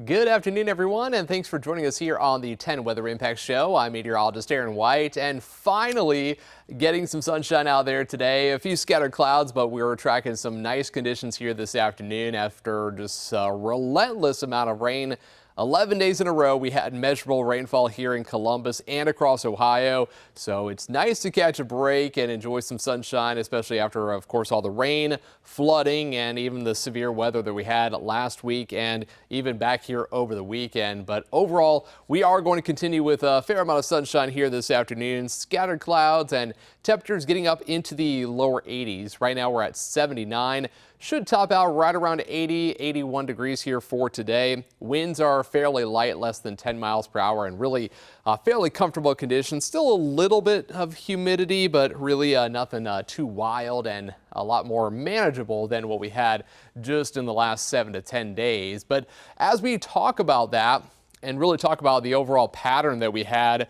Good afternoon, everyone, and thanks for joining us here on the 10 Weather Impact Show. I'm meteorologist Aaron White, and finally getting some sunshine out there today. A few scattered clouds, but we were tracking some nice conditions here this afternoon after just a relentless amount of rain. 11 days in a row, we had measurable rainfall here in Columbus and across Ohio. So it's nice to catch a break and enjoy some sunshine, especially after, of course, all the rain, flooding, and even the severe weather that we had last week and even back here over the weekend. But overall, we are going to continue with a fair amount of sunshine here this afternoon. Scattered clouds and temperatures getting up into the lower 80s. Right now, we're at 79. Should top out right around 80, 81 degrees here for today. Winds are fairly light, less than 10 miles per hour, and really fairly comfortable conditions. Still a little bit of humidity, but really nothing too wild and a lot more manageable than what we had just in the last 7 to 10 days. But as we talk about that and really talk about the overall pattern that we had,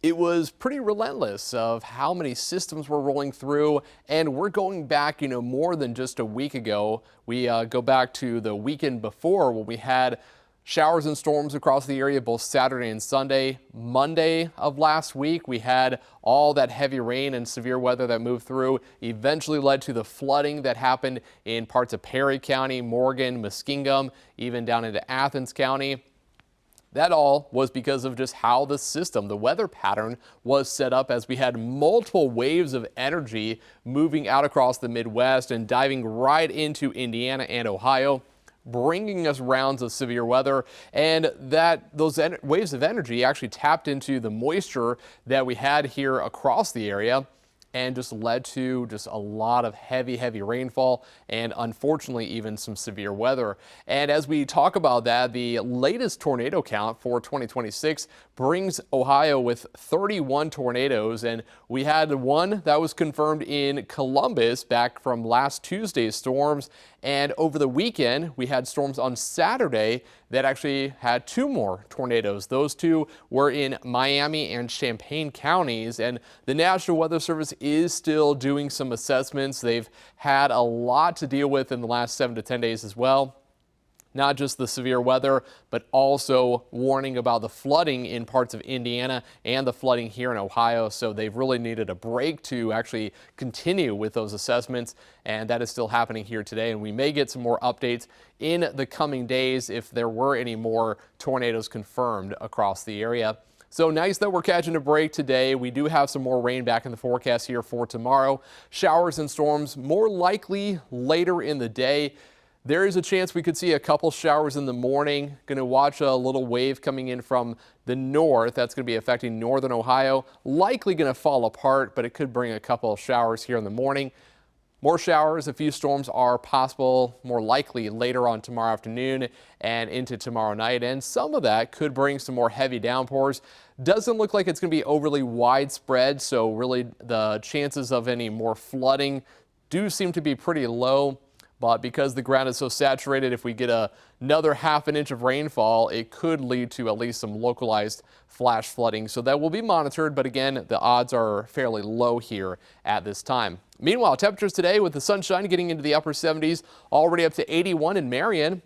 it was pretty relentless of how many systems were rolling through, and we're going back, more than just a week ago. We go back to the weekend before when we had showers and storms across the area both Saturday and Sunday. Monday of last week, we had all that heavy rain and severe weather that moved through, eventually led to the flooding that happened in parts of Perry County, Morgan, Muskingum, even down into Athens County. That all was because of just how the system, the weather pattern, was set up as we had multiple waves of energy moving out across the Midwest and diving right into Indiana and Ohio, bringing us rounds of severe weather. And those waves of energy actually tapped into the moisture that we had here across the area and just led to just a lot of heavy rainfall and unfortunately even some severe weather. And as we talk about that, the latest tornado count for 2026 brings Ohio with 31 tornadoes, and we had one that was confirmed in Columbus back from last Tuesday's storms. And over the weekend, we had storms on Saturday that actually had two more tornadoes. Those two were in Miami and Champaign counties, and the National Weather Service is still doing some assessments. They've had a lot to deal with in the last 7 to 10 days as well. Not just the severe weather, but also warning about the flooding in parts of Indiana and the flooding here in Ohio. So they've really needed a break to actually continue with those assessments. And that is still happening here today. And we may get some more updates in the coming days if there were any more tornadoes confirmed across the area. So nice that we're catching a break today. We do have some more rain back in the forecast here for tomorrow. Showers and storms more likely later in the day. There is a chance we could see a couple showers in the morning. Going to watch a little wave coming in from the north. That's going to be affecting northern Ohio. Likely going to fall apart, but it could bring a couple of showers here in the morning. More showers, a few storms are possible, more likely later on tomorrow afternoon and into tomorrow night. And some of that could bring some more heavy downpours. Doesn't look like it's going to be overly widespread, so really the chances of any more flooding do seem to be pretty low. But because the ground is so saturated, if we get another half an inch of rainfall, it could lead to at least some localized flash flooding. So that will be monitored. But again, the odds are fairly low here at this time. Meanwhile, temperatures today with the sunshine getting into the upper 70s, already up to 81 in Marion.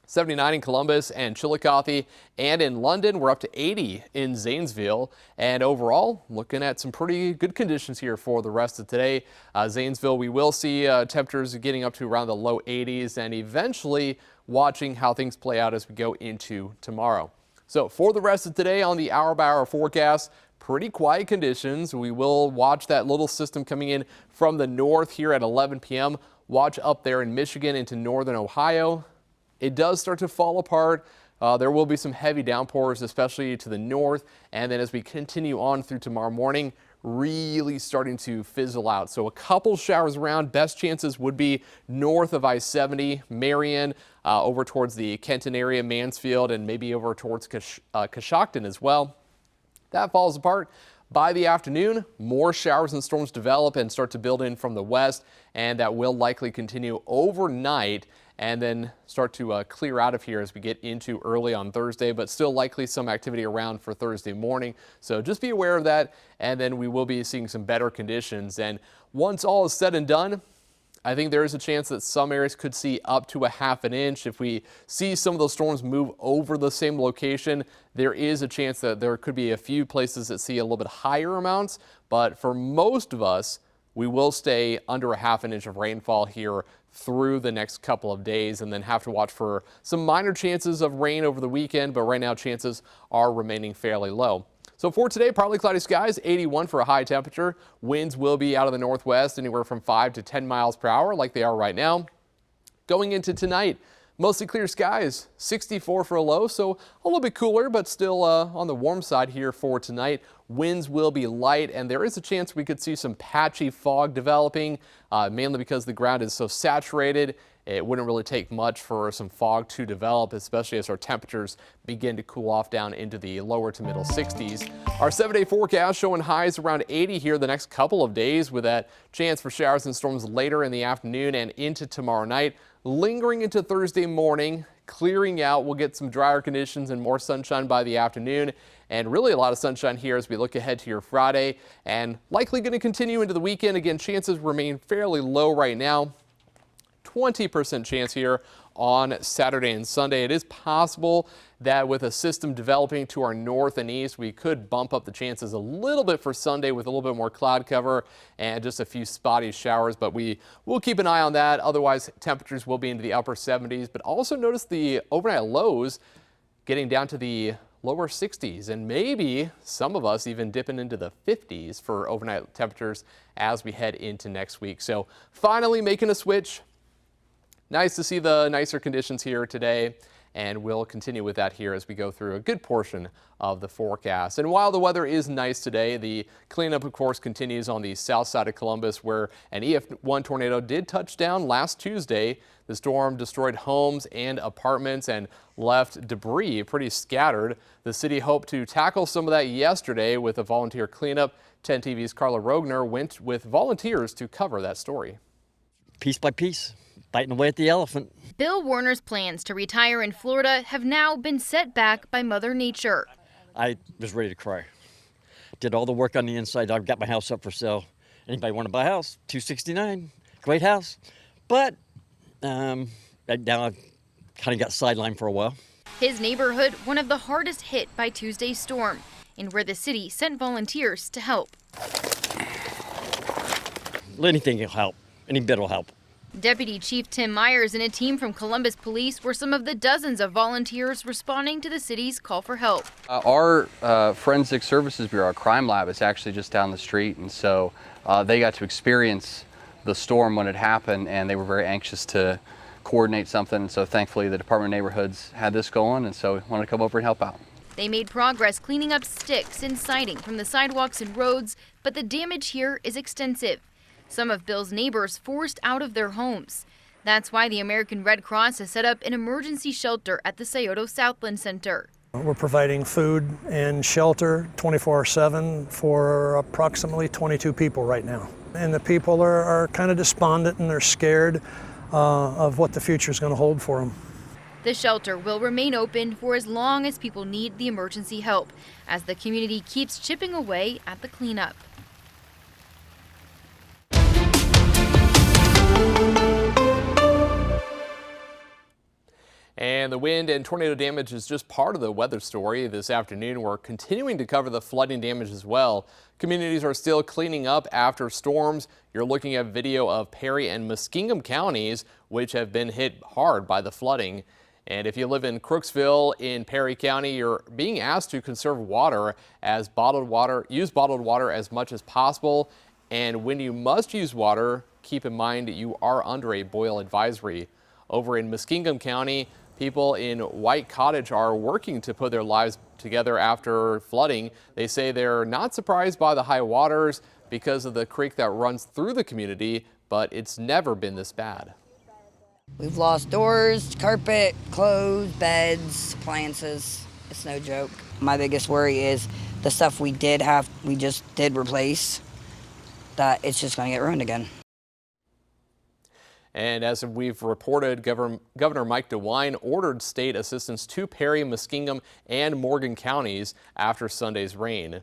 79 in Columbus and Chillicothe, and in London we're up to 80 in Zanesville. And overall, looking at some pretty good conditions here for the rest of today. Zanesville, we will see temperatures getting up to around the low 80s, and eventually watching how things play out as we go into tomorrow. So for the rest of today on the hour-by-hour forecast, pretty quiet conditions. We will watch that little system coming in from the north here at 11 p.m. Watch up there in Michigan into northern Ohio. It does start to fall apart. There will be some heavy downpours, especially to the north. And then as we continue on through tomorrow morning, really starting to fizzle out. So a couple showers around. Best chances would be north of I-70, Marion, over towards the Kenton area, Mansfield, and maybe over towards Coshocton as well. That falls apart. By the afternoon, more showers and storms develop and start to build in from the west, and that will likely continue overnight and then start to clear out of here as we get into early on Thursday, but still likely some activity around for Thursday morning. So just be aware of that, and then we will be seeing some better conditions. And once all is said and done, I think there is a chance that some areas could see up to a ½ an inch. If we see some of those storms move over the same location, there is a chance that there could be a few places that see a little bit higher amounts. But for most of us, we will stay under a ½ an inch of rainfall here through the next couple of days, and then have to watch for some minor chances of rain over the weekend. But right now, chances are remaining fairly low. So for today, partly cloudy skies, 81 for a high temperature. Winds will be out of the northwest, anywhere from 5 to 10 miles per hour like they are right now. Going into tonight, mostly clear skies, 64 for a low, so a little bit cooler, but still on the warm side here for tonight. Winds will be light, and there is a chance we could see some patchy fog developing, mainly because the ground is so saturated. It wouldn't really take much for some fog to develop, especially as our temperatures begin to cool off down into the lower to middle 60s. Our 7-day forecast showing highs around 80 here the next couple of days, with that chance for showers and storms later in the afternoon and into tomorrow night. Lingering into Thursday morning, clearing out. We'll get some drier conditions and more sunshine by the afternoon, and really a lot of sunshine here as we look ahead to your Friday, and likely going to continue into the weekend. Again, chances remain fairly low right now. 20% chance here on Saturday and Sunday. It is possible that with a system developing to our north and east, we could bump up the chances a little bit for Sunday with a little bit more cloud cover and just a few spotty showers, but we will keep an eye on that. Otherwise, temperatures will be into the upper 70s, but also notice the overnight lows getting down to the lower 60s, and maybe some of us even dipping into the 50s for overnight temperatures as we head into next week. So finally making a switch. Nice to see the nicer conditions here today, and we'll continue with that here as we go through a good portion of the forecast. And while the weather is nice today, the cleanup, of course, continues on the south side of Columbus, where an EF1 tornado did touch down last Tuesday. The storm destroyed homes and apartments and left debris pretty scattered. The city hoped to tackle some of that yesterday with a volunteer cleanup. 10 TV's Carla Rogner went with volunteers to cover that story. Piece by piece. Biting away at the elephant. Bill Warner's plans to retire in Florida have now been set back by Mother Nature. I was ready to cry. Did all the work on the inside. I've got my house up for sale. Anybody want to buy a house? $269. Great house. But now I've kind of got sidelined for a while. His neighborhood, one of the hardest hit by Tuesday's storm, and where the city sent volunteers to help. Anything will help. Any bit will help. Deputy Chief Tim Myers and a team from Columbus Police were some of the dozens of volunteers responding to the city's call for help. Our Forensic Services Bureau, our crime lab, is actually just down the street, and so they got to experience the storm when it happened, and they were very anxious to coordinate something. And so thankfully the Department of Neighborhoods had this going, and so we wanted to come over and help out. They made progress cleaning up sticks and siding from the sidewalks and roads, but the damage here is extensive. Some of Bill's neighbors forced out of their homes. That's why the American Red Cross has set up an emergency shelter at the Scioto Southland Center. We're providing food and shelter 24/7 for approximately 22 people right now. And the people are kind of despondent, and they're scared of what the future is going to hold for them. The shelter will remain open for as long as people need the emergency help, as the community keeps chipping away at the cleanup. And the wind and tornado damage is just part of the weather story. This afternoon, we're continuing to cover the flooding damage as well. Communities are still cleaning up after storms. You're looking at video of Perry and Muskingum counties, which have been hit hard by the flooding. And if you live in Crooksville in Perry County, you're being asked to conserve water, use bottled water as much as possible. And when you must use water, keep in mind that you are under a boil advisory. Over in Muskingum County, people in White Cottage are working to put their lives together after flooding. They say they're not surprised by the high waters because of the creek that runs through the community, but it's never been this bad. We've lost doors, carpet, clothes, beds, appliances. It's no joke. My biggest worry is the stuff we just did replace, that it's just going to get ruined again. And as we've reported, Governor Mike DeWine ordered state assistance to Perry, Muskingum, and Morgan counties after Sunday's rain.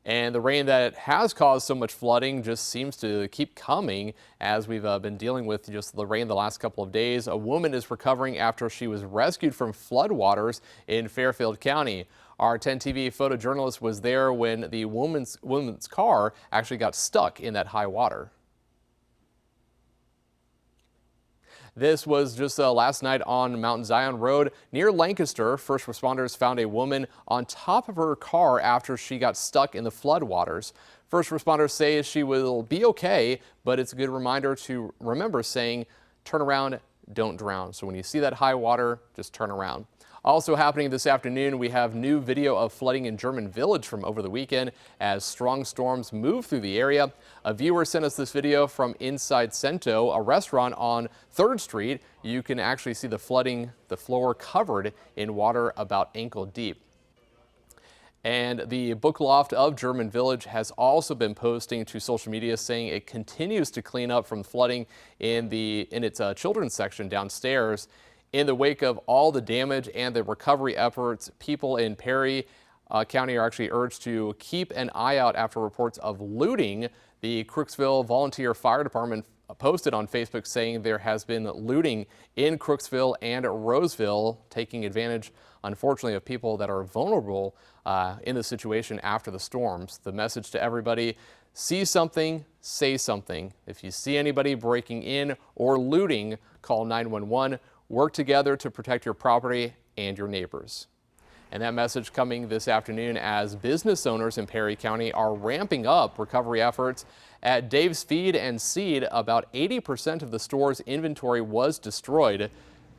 And the rain that has caused so much flooding just seems to keep coming as we've been dealing with just the rain the last couple of days. A woman is recovering after she was rescued from floodwaters in Fairfield County. Our 10 TV photojournalist was there when the woman's car actually got stuck in that high water. This was just last night on Mount Zion Road near Lancaster. First responders found a woman on top of her car after she got stuck in the floodwaters. First responders say she will be okay, but it's a good reminder to remember saying, turn around, don't drown. So when you see that high water, just turn around. Also happening this afternoon, we have new video of flooding in German Village from over the weekend as strong storms move through the area. A viewer sent us this video from inside Cento, a restaurant on 3rd Street. You can actually see the flooding, the floor covered in water about ankle deep. And the Book Loft of German Village has also been posting to social media saying it continues to clean up from flooding in its children's section downstairs. In the wake of all the damage and the recovery efforts, people in Perry County are actually urged to keep an eye out after reports of looting. The Crooksville Volunteer Fire Department posted on Facebook saying there has been looting in Crooksville and Roseville, taking advantage, unfortunately, of people that are vulnerable in the situation after the storms. The message to everybody: see something, say something. If you see anybody breaking in or looting, call 911. Work together to protect your property and your neighbors. And that message coming this afternoon as business owners in Perry County are ramping up recovery efforts. At Dave's Feed and Seed, about 80% of the store's inventory was destroyed.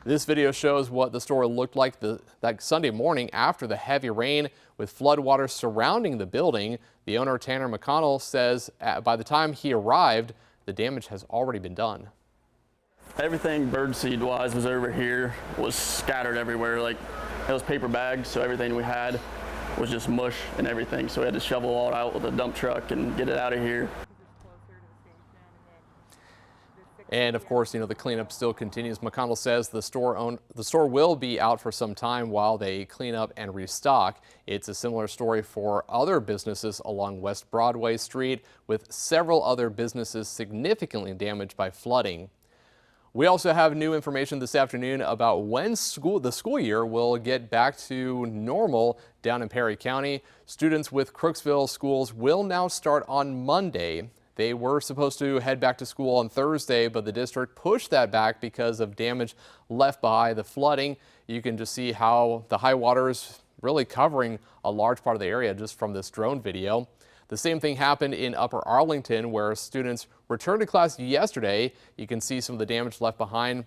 This video shows what the store looked like that Sunday morning after the heavy rain, with floodwaters surrounding the building. The owner, Tanner McConnell, says by the time he arrived, the damage has already been done. Everything birdseed wise was over here, was scattered everywhere. Like, it was paper bags, so everything we had was just mush and everything. So we had to shovel all out with a dump truck and get it out of here. And of course, the cleanup still continues. McConnell says the store will be out for some time while they clean up and restock. It's a similar story for other businesses along West Broadway Street, with several other businesses significantly damaged by flooding. We also have new information this afternoon about when the school year will get back to normal down in Perry County. Students with Crooksville schools will now start on Monday. They were supposed to head back to school on Thursday, but the district pushed that back because of damage left by the flooding. You can just see how the high water is really covering a large part of the area just from this drone video. The same thing happened in Upper Arlington, where students returned to class yesterday. You can see some of the damage left behind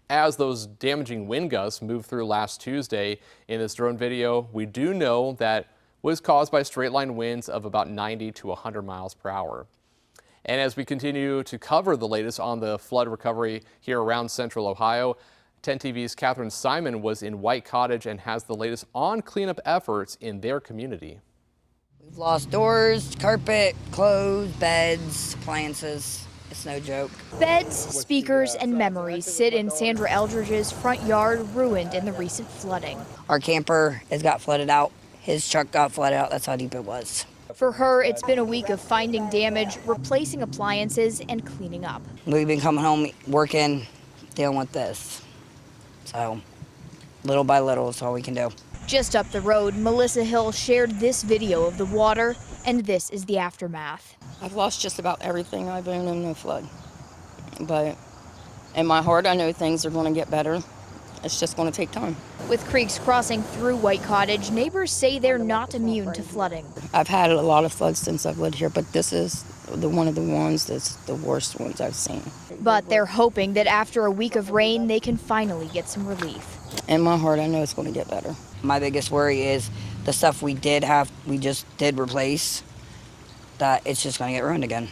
as those damaging wind gusts moved through last Tuesday. In this drone video, we do know that was caused by straight line winds of about 90 to 100 miles per hour. And as we continue to cover the latest on the flood recovery here around central Ohio, 10 TV's Catherine Simon was in White Cottage and has the latest on cleanup efforts in their community. We've lost doors, carpet, clothes, beds, appliances. It's no joke. Beds, speakers, and memories sit in Sandra Eldridge's front yard, ruined in the recent flooding. Our camper has got flooded out. His truck got flooded out. That's how deep it was. For her, it's been a week of finding damage, replacing appliances, and cleaning up. We've been coming home, working, dealing with this. So, little by little, is all we can do. Just up the road, Melissa Hill shared this video of the water, and this is the aftermath. I've lost just about everything I've owned in the flood. But in my heart, I know things are going to get better. It's just going to take time. With creeks crossing through White Cottage, neighbors say they're not immune to flooding. I've had a lot of floods since I've lived here, but this is one of the ones that's the worst ones I've seen. But they're hoping that after a week of rain, they can finally get some relief. In my heart, I know it's going to get better. My biggest worry is the stuff we just did replace, that it's just going to get ruined again.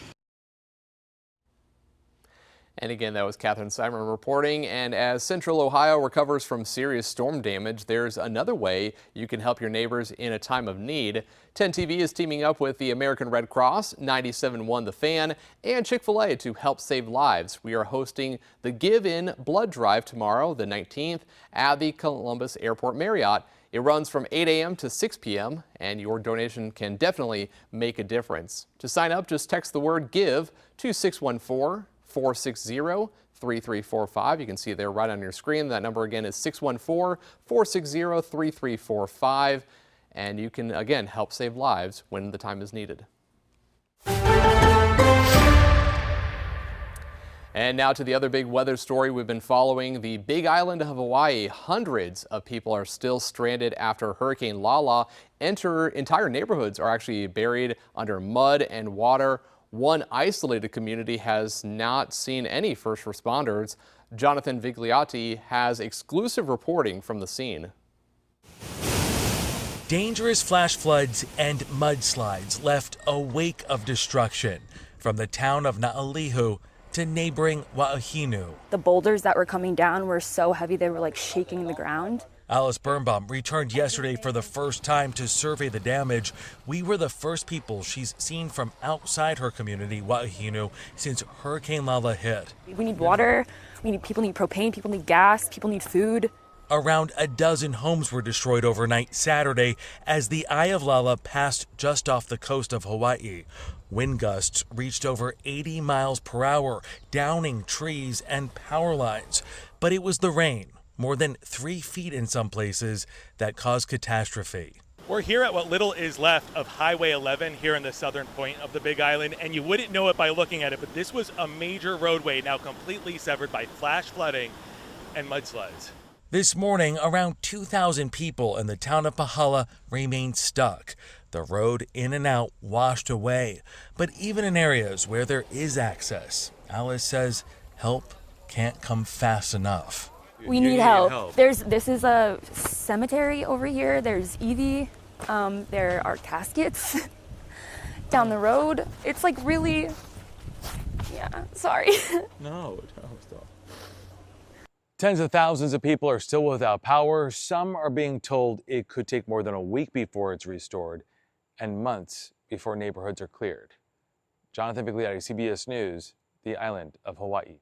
And again, that was Catherine Simon reporting. And as Central Ohio recovers from serious storm damage, there's another way you can help your neighbors in a time of need. 10 TV is teaming up with the American Red Cross, 97.1 The Fan, and Chick-fil-A to help save lives. We are hosting the Give In Blood Drive tomorrow, the 19th, at the Columbus Airport Marriott. It runs from 8 a.m. to 6 p.m. and your donation can definitely make a difference. To sign up, just text the word GIVE to 614-460-3345. You can see it there right on your screen. That number again is 614-460-3345. And you can, again, help save lives when the time is needed. And now to the other big weather story we've been following. The Big Island of Hawaii. Hundreds of people are still stranded after Hurricane Lala. Entire neighborhoods are actually buried under mud and water. One isolated community has not seen any first responders. Jonathan Vigliotti has exclusive reporting from the scene. Dangerous flash floods and mudslides left a wake of destruction from the town of Naalihu to neighboring Wa'ahinu. The boulders that were coming down were so heavy they were like shaking the ground. Alice Birnbaum returned yesterday for the first time to survey the damage. We were the first people she's seen from outside her community, Wa'ahinu, since Hurricane Lala hit. We need water, people need propane, people need gas, people need food. Around a dozen homes were destroyed overnight Saturday as the eye of Lala passed just off the coast of Hawaii. Wind gusts reached over 80 miles per hour, downing trees and power lines. But it was the rain, more than 3 feet in some places, that caused catastrophe. We're here at what little is left of Highway 11 here in the southern point of the Big Island, and you wouldn't know it by looking at it, but this was a major roadway now completely severed by flash flooding and mudslides. This morning, around 2,000 people in the town of Pahala remain stuck. The road in and out washed away. But even in areas where there is access, Alice says help can't come fast enough. We need help. This is a cemetery over here. There's Evie. There are caskets down the road. It's like really, yeah, sorry. No, stop. Tens of thousands of people are still without power. Some are being told it could take more than a week before it's restored and months before neighborhoods are cleared. Jonathan Vigliotti, CBS News, the island of Hawaii.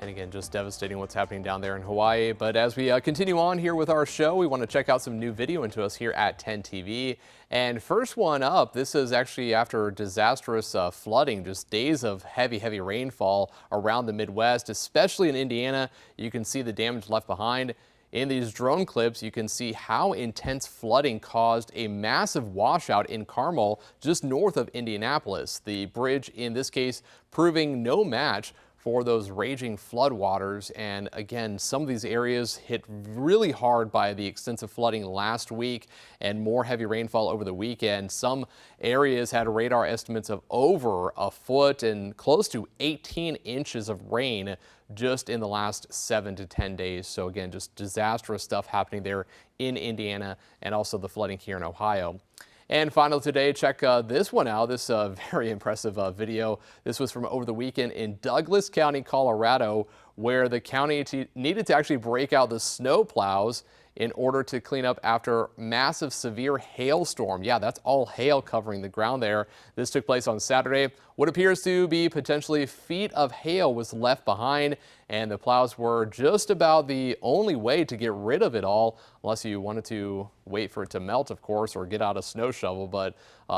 And again, just devastating what's happening down there in Hawaii. But as we continue on here with our show, we want to check out some new video into us here at 10 TV. And first one up, this is actually after disastrous flooding, just days of heavy rainfall around the Midwest, especially in Indiana. You can see the damage left behind. In these drone clips, you can see how intense flooding caused a massive washout in Carmel, just north of Indianapolis. The bridge, in this case, proving no match for those raging floodwaters. And again, some of these areas hit really hard by the extensive flooding last week and more heavy rainfall over the weekend. Some areas had radar estimates of over a foot and close to 18 inches of rain just in the last 7 to 10 days. So again, just disastrous stuff happening there in Indiana and also the flooding here in Ohio. And finally today, check this one out. This very impressive video. This was from over the weekend in Douglas County, Colorado, where the county needed to actually break out the snow plows in order to clean up after massive severe hailstorm. Yeah, that's all hail covering the ground there. This took place on Saturday. What appears to be potentially feet of hail was left behind, and the plows were just about the only way to get rid of it all, unless you wanted to wait for it to melt, of course, or get out a snow shovel. But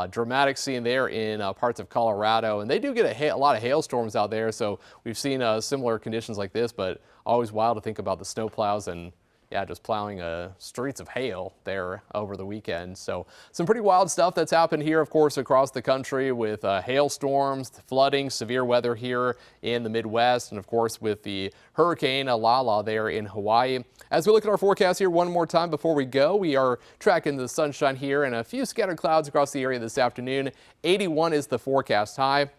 dramatic scene there in parts of Colorado, and they do get a lot of hailstorms out there, so we've seen similar conditions like this, but always wild to think about the snow plows and yeah, just plowing streets of hail there over the weekend. So some pretty wild stuff that's happened here, of course, across the country with hailstorms, flooding, severe weather here in the Midwest, and of course with the Hurricane Lala there in Hawaii. As we look at our forecast here one more time before we go, we are tracking the sunshine here and a few scattered clouds across the area this afternoon. 81 is the forecast high.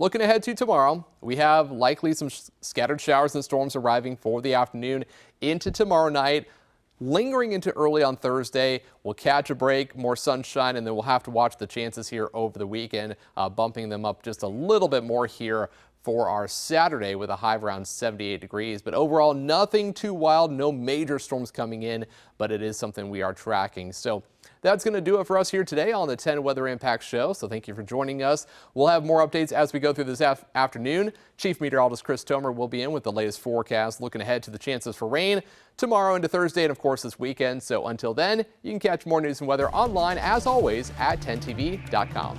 Looking ahead to tomorrow, we have likely some scattered showers and storms arriving for the afternoon into tomorrow night. Lingering into early on Thursday, we'll catch a break, more sunshine, and then we'll have to watch the chances here over the weekend, bumping them up just a little bit more here for our Saturday with a high of around 78 degrees. But overall, nothing too wild, no major storms coming in, but it is something we are tracking. So That's going to do it for us here today on the 10 Weather Impact Show. So thank you for joining us. We'll have more updates as we go through this afternoon. Chief Meteorologist Chris Tomer will be in with the latest forecast, looking ahead to the chances for rain tomorrow into Thursday and, of course, this weekend. So until then, you can catch more news and weather online, as always, at 10tv.com.